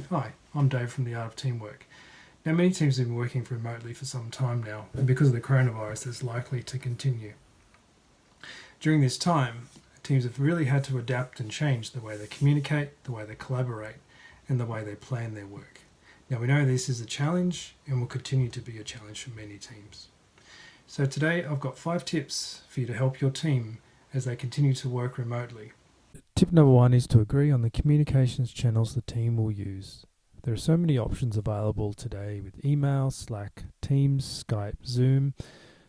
Hi, I'm Dave from the Art of Teamwork. Now, many teams have been working remotely for some time now, and because of the coronavirus, it's likely to continue. During this time, teams have really had to adapt and change the way they communicate, the way they collaborate, and the way they plan their work. Now, we know this is a challenge and will continue to be a challenge for many teams. So today, I've got 5 tips for you to help your team as they continue to work remotely. Tip number 1 is to agree on the communications channels the team will use. There are so many options available today with email, Slack, Teams, Skype, Zoom,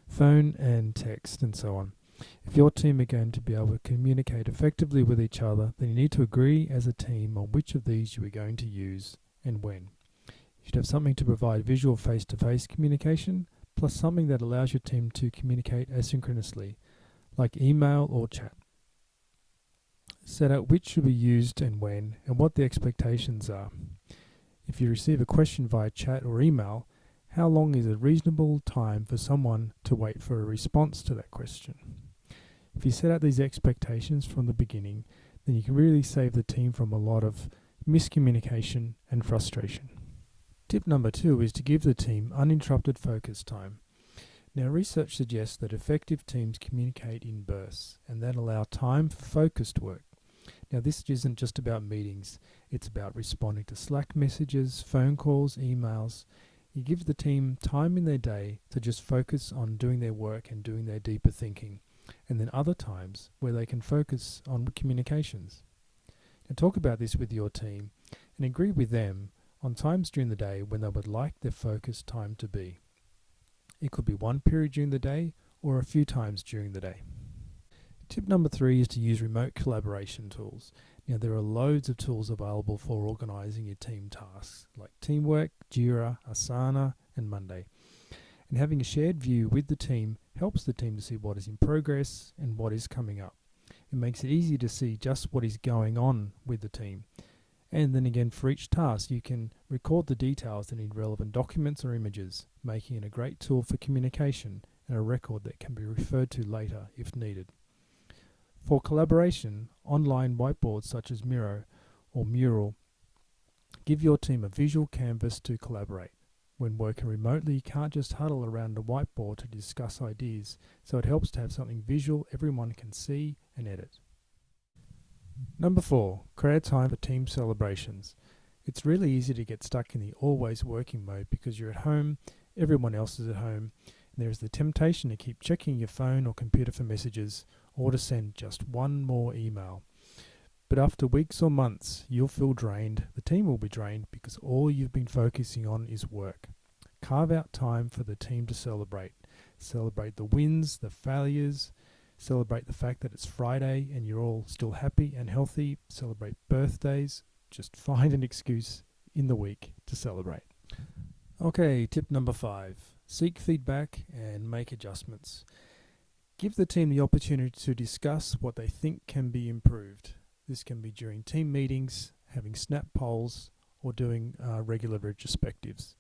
phone and text and so on. If your team are going to be able to communicate effectively with each other, then you need to agree as a team on which of these you are going to use and when. You should have something to provide visual face-to-face communication, plus something that allows your team to communicate asynchronously, like email or chat. Set out which should be used and when, and what the expectations are. If you receive a question via chat or email, how long is a reasonable time for someone to wait for a response to that question? If you set out these expectations from the beginning, then you can really save the team from a lot of miscommunication and frustration. Tip number 2 is to give the team uninterrupted focus time. Now, research suggests that effective teams communicate in bursts and that allow time for focused work. Now, this isn't just about meetings, it's about responding to Slack messages, phone calls, emails. You give the team time in their day to just focus on doing their work and doing their deeper thinking, and then other times where they can focus on communications. Now, talk about this with your team and agree with them on times during the day when they would like their focus time to be. It could be one period during the day or a few times during the day. Tip number 3 is to use remote collaboration tools. Now, there are loads of tools available for organising your team tasks like Teamwork, Jira, Asana and Monday. And having a shared view with the team helps the team to see what is in progress and what is coming up. It makes it easy to see just what is going on with the team. And then again, for each task, you can record the details that need relevant documents or images, making it a great tool for communication and a record that can be referred to later if needed. For collaboration, online whiteboards such as Miro or Mural give your team a visual canvas to collaborate. When working remotely, you can't just huddle around a whiteboard to discuss ideas, so it helps to have something visual everyone can see and edit. Number 4, create time for team celebrations. It's really easy to get stuck in the always working mode because you're at home, everyone else is at home, and there is the temptation to keep checking your phone or computer for messages or to send just one more email. But after weeks or months, you'll feel drained, the team will be drained because all you've been focusing on is work. Carve out time for the team to celebrate. Celebrate the wins, the failures, celebrate the fact that it's Friday and you're all still happy and healthy. Celebrate birthdays. Just find an excuse in the week to celebrate. Okay, tip number 5. Seek feedback and make adjustments. Give the team the opportunity to discuss what they think can be improved. This can be during team meetings, having snap polls, or doing regular retrospectives.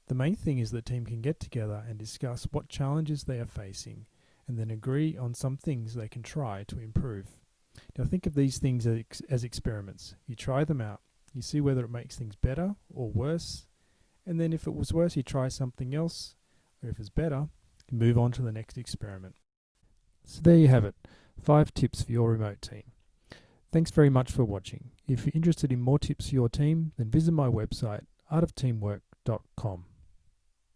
The main thing is the team can get together and discuss what challenges they are facing and then agree on some things they can try to improve. Now, think of these things as experiments. You try them out, you see whether it makes things better or worse, and then if it was worse, you try something else, or if it's better, you move on to the next experiment. So there you have it, 5 tips for your remote team. Thanks very much for watching. If you're interested in more tips for your team, then visit my website, artofteamwork.com.